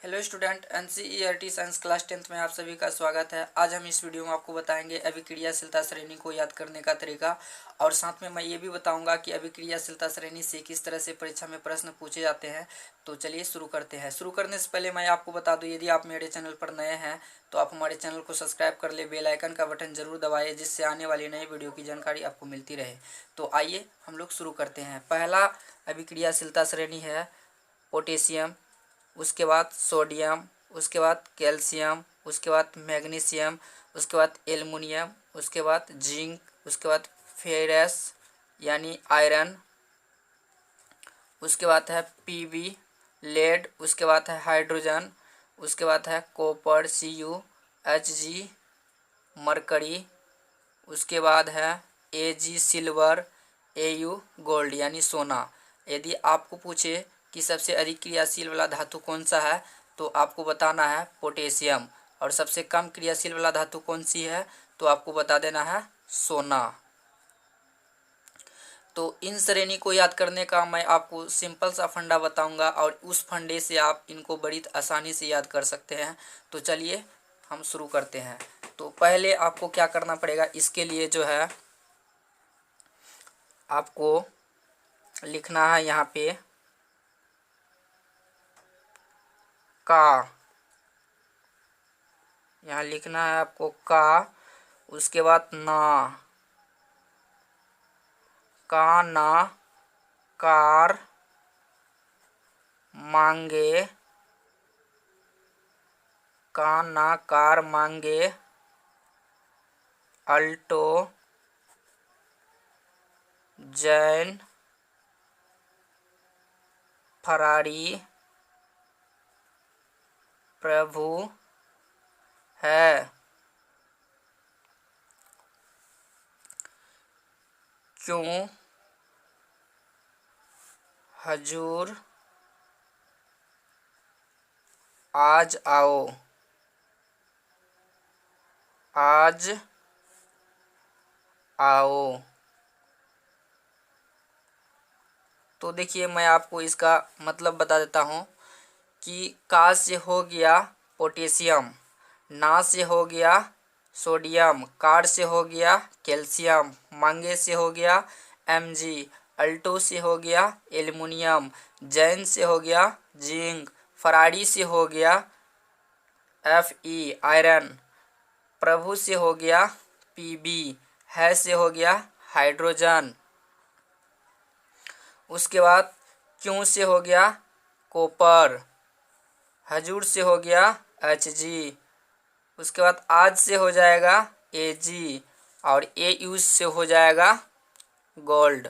Hello student, NCERT science class 10th में आप सभी का स्वागत है। आज हम इस वीडियो में आपको बताएंगे अभिक्रियाशीलता श्रेणी को याद करने का तरीका, और साथ में मैं ये भी बताऊंगा कि अभिक्रियाशीलता श्रेणी से किस तरह से परीक्षा में प्रश्न पूछे जाते हैं। तो चलिए शुरू करते हैं। शुरू करने से पहले मैं आपको बता दूं, यदि आप मेरे चैनल पर नए हैं तो आप हमारे चैनल को सब्सक्राइब कर ले, बेल आइकन का बटन जरूर दबाइए, जिससे आने वाली नई वीडियो की जानकारी आपको मिलती रहे। तो आइए हम लोग शुरू करते हैं। पहला अभिक्रियाशीलता श्रेणी है पोटेशियम, उसके बाद सोडियम, उसके बाद कैल्शियम, उसके बाद मैग्नीशियम, उसके बाद एल्युमिनियम, उसके बाद जिंक, उसके बाद फेरस यानी आयरन, उसके बाद है पीबी लेड, उसके बाद है हाइड्रोजन, उसके बाद है कॉपर Cu, Hg मरकरी, उसके बाद है Ag सिल्वर, Au गोल्ड यानी सोना। यदि आपको पूछे कि सबसे अधिक क्रियाशील वाला धातु कौन सा है तो आपको बताना है पोटेशियम, और सबसे कम क्रियाशील वाला धातु कौन सी है तो आपको बता देना है सोना। तो इन श्रेणी को याद करने का मैं आपको सिंपल सा फंडा बताऊंगा, और उस फंडे से आप इनको बड़ी आसानी से याद कर सकते हैं। तो चलिए हम शुरू करते हैं। तो पहले आपको क्या करना पड़ेगा, इसके लिए जो है आपको लिखना है यहाँ पे का, यहाँ लिखना है आपको का, उसके बाद ना, का ना कार मांगे, का ना कार मांगे अल्टो जैन फरारी प्रभु है, क्यों हजूर आज आओ, आज आओ। तो देखिए मैं आपको इसका मतलब बता देता हूँ कि का से हो गया पोटेशियम, ना से हो गया सोडियम, कार से हो गया कैल्शियम, मांगे से हो गया Mg, अल्टो से हो गया एल्युमिनियम, जैन से हो गया जिंक, फरारी से हो गया Fe आयरन, प्रभु से हो गया Pb, है से हो गया हाइड्रोजन, उसके बाद क्यों से हो गया कॉपर, हजूर से हो गया Hg, उसके बाद आज से हो जाएगा Ag, और Au से हो जाएगा गोल्ड।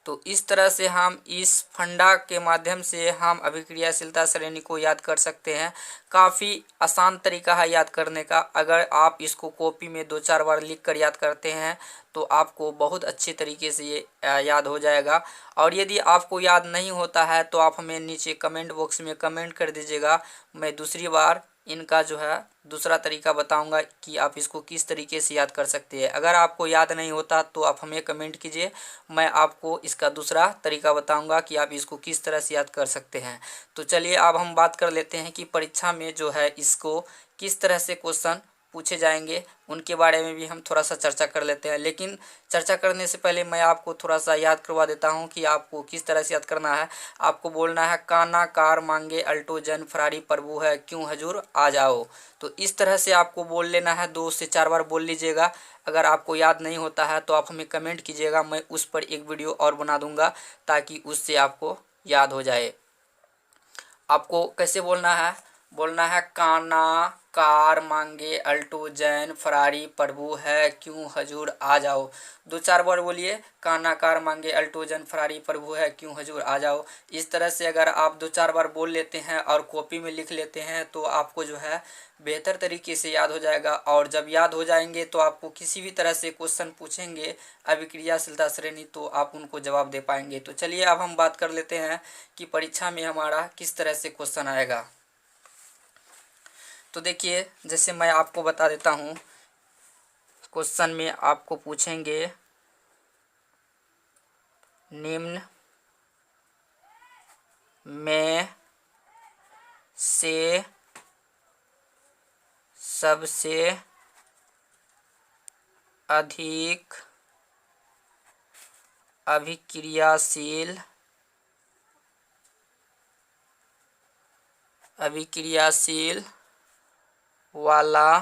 तो इस तरह से हम इस फंडा के माध्यम से हम अभिक्रियाशीलता श्रेणी को याद कर सकते हैं। काफ़ी आसान तरीका है याद करने का। अगर आप इसको कॉपी में 2-4 बार लिख कर याद करते हैं तो आपको बहुत अच्छे तरीके से ये याद हो जाएगा। और यदि आपको याद नहीं होता है तो आप हमें नीचे कमेंट बॉक्स में कमेंट कर दीजिएगा। मैं दूसरी बार इनका जो है दूसरा तरीका बताऊंगा कि आप इसको किस तरीके से याद कर सकते हैं। अगर आपको याद नहीं होता तो आप हमें कमेंट कीजिए, मैं आपको इसका दूसरा तरीका बताऊंगा कि आप इसको किस तरह से याद कर सकते हैं। तो चलिए अब हम बात कर लेते हैं कि परीक्षा में जो है इसको किस तरह से क्वेश्चन पूछे जाएंगे, उनके बारे में भी हम थोड़ा सा चर्चा कर लेते हैं। लेकिन चर्चा करने से पहले मैं आपको थोड़ा सा याद करवा देता हूं कि आपको किस तरह से याद करना है। आपको बोलना है काना कार मांगे अल्टो जन फरारी प्रभु है, क्यों हजूर आ जाओ। तो इस तरह से आपको बोल लेना है, 2 से 4 बार बोल लीजिएगा। अगर आपको याद नहीं होता है तो आप हमें कमेंट कीजिएगा, मैं उस पर एक वीडियो और बना दूंगा ताकि उससे आपको याद हो जाए। आपको कैसे बोलना है काना कार मांगे अल्टो जैन फरारी प्रभु है, क्यों हजूर आ जाओ। 2-4 बार बोलिए, काना कार मांगे अल्टो जैन फरारी प्रभु है, क्यों हजूर आ जाओ। इस तरह से अगर आप 2-4 बार बोल लेते हैं और कॉपी में लिख लेते हैं तो आपको जो है बेहतर तरीके से याद हो जाएगा। और जब याद हो जाएंगे तो आपको किसी भी तरह से क्वेश्चन पूछेंगे अभिक्रियाशीलता श्रेणी तो आप उनको जवाब दे पाएंगे। तो चलिए अब हम बात कर लेते हैं कि परीक्षा में हमारा किस तरह से क्वेश्चन आएगा। तो देखिए जैसे मैं आपको बता देता हूँ, क्वेश्चन में आपको पूछेंगे निम्न में सबसे अधिक अभिक्रियाशील वाला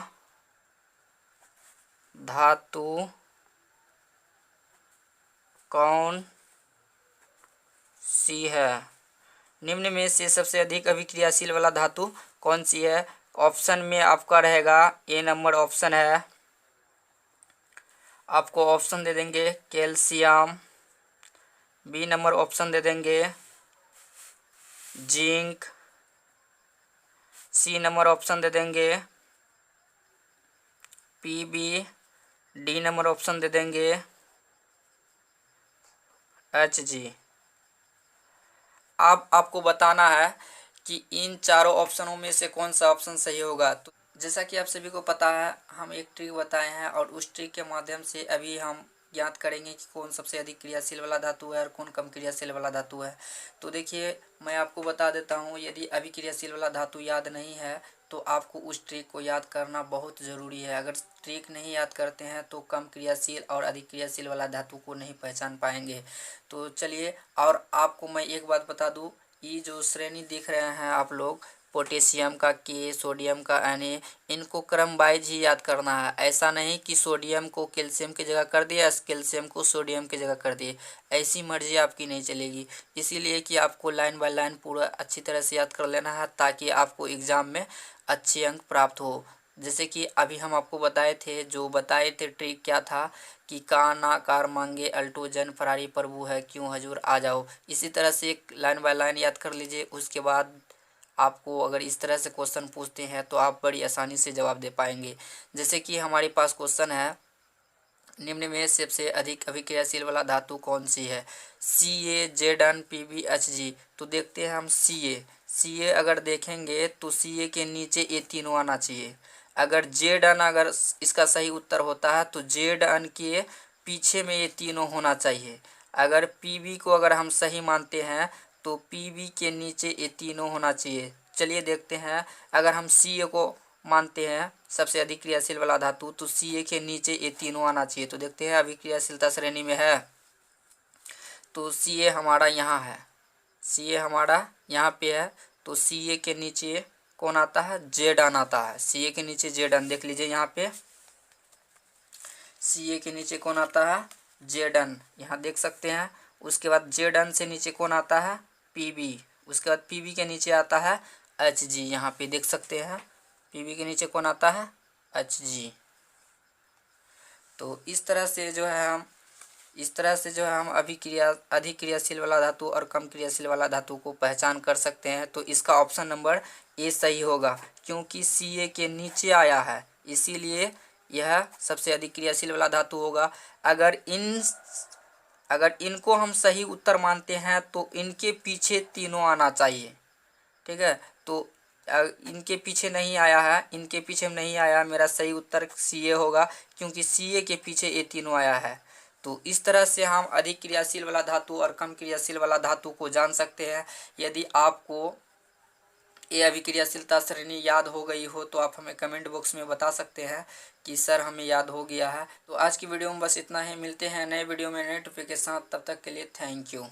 धातु कौन सी है? निम्न में से सबसे अधिक अभिक्रियाशील वाला धातु कौन सी है? ऑप्शन में आपका रहेगा ए नंबर ऑप्शन है, आपको ऑप्शन दे देंगे कैल्शियम। बी नंबर ऑप्शन दे देंगे जिंक। सी नंबर ऑप्शन दे देंगे पीबी। डी नंबर ऑप्शन दे देंगे Hg। अब आपको बताना है कि इन चारों ऑप्शनों में से कौन सा ऑप्शन सही होगा। तो जैसा कि आप सभी को पता है, हम एक ट्रिक बताए हैं और उस ट्रिक के माध्यम से अभी हम ज्ञात करेंगे कि कौन सबसे अधिक क्रियाशील वाला धातु है और कौन कम क्रियाशील वाला धातु है। तो देखिए, मैं आपको बता देता हूँ, यदि अभिक्रियाशील वाला धातु याद नहीं है तो आपको उस ट्रिक को याद करना बहुत ज़रूरी है। अगर ट्रिक नहीं याद करते हैं तो कम क्रियाशील और अधिक क्रियाशील वाला धातु को नहीं पहचान पाएंगे। तो चलिए, और आपको मैं एक बात बता दूं, ये जो श्रेणी देख रहे हैं आप लोग, पोटेशियम का के, सोडियम का Na, इनको क्रम वाइज ही याद करना है। ऐसा नहीं कि सोडियम को कैल्शियम की जगह कर दिया, कैल्शियम को सोडियम की जगह कर दिए, ऐसी मर्जी आपकी नहीं चलेगी। इसीलिए कि आपको लाइन बाय लाइन पूरा अच्छी तरह से याद कर लेना है ताकि आपको एग्ज़ाम में अच्छे अंक प्राप्त हो। जैसे कि अभी हम आपको बताए थे ट्रिक क्या था कि काना कार मांगे अल्टो जन फरारी प्रभु है क्यों हजूर आ जाओ। इसी तरह से एक लाइन बाय लाइन याद कर लीजिए। उसके बाद आपको अगर इस तरह से क्वेश्चन पूछते हैं तो आप बड़ी आसानी से जवाब दे पाएंगे। जैसे कि हमारे पास क्वेश्चन है, निम्न में सबसे अधिक अभिक्रियाशील वाला धातु कौन सी है? Ca, Zn, Pb, Hg। तो देखते हैं हम Ca अगर देखेंगे तो Ca के नीचे ये तीनों आना चाहिए। अगर Zn अगर इसका सही उत्तर होता है तो Zn के पीछे में ये तीनों होना चाहिए। अगर Pb को अगर हम सही मानते हैं तो Pb के नीचे ये तीनों होना चाहिए। चलिए देखते हैं, अगर हम Ca को मानते हैं सबसे अधिक क्रियाशील वाला धातु तो Ca के नीचे ये तीनों आना चाहिए। तो देखते हैं अभिक्रियाशीलता श्रेणी में है तो Ca हमारा यहाँ है, Ca हमारा यहाँ पे है। तो Ca के नीचे कौन आता है? Zn आता है। Ca के नीचे Zn देख लीजिए, यहाँ पे Ca के नीचे कौन आता है? Zn, यहाँ देख सकते हैं। उसके बाद Zn से नीचे कौन आता है? Pb। उसके बाद Pb के नीचे आता है Hg, यहाँ पे देख सकते हैं। Pb के नीचे कौन आता है? Hg। तो इस तरह से जो है हम अधिक क्रियाशील वाला धातु और कम क्रियाशील वाला धातु को पहचान कर सकते हैं। तो इसका ऑप्शन नंबर ए सही होगा, क्योंकि Ca के नीचे आया है, इसीलिए यह सबसे अधिक क्रियाशील वाला धातु होगा। अगर इनको हम सही उत्तर मानते हैं तो इनके पीछे तीनों आना चाहिए, ठीक है। तो इनके पीछे नहीं आया है, इनके पीछे नहीं आया, मेरा सही उत्तर Ca होगा, क्योंकि Ca के पीछे ये तीनों आया है। तो इस तरह से हम अधिक क्रियाशील वाला धातु और कम क्रियाशील वाला धातु को जान सकते हैं। यदि आपको ये अभिक्रियाशीलता श्रेणी याद हो गई हो तो आप हमें कमेंट बॉक्स में बता सकते हैं कि सर हमें याद हो गया है। तो आज की वीडियो में बस इतना ही, मिलते हैं नए वीडियो में नए टॉपिक के साथ, तब तक के लिए थैंक यू।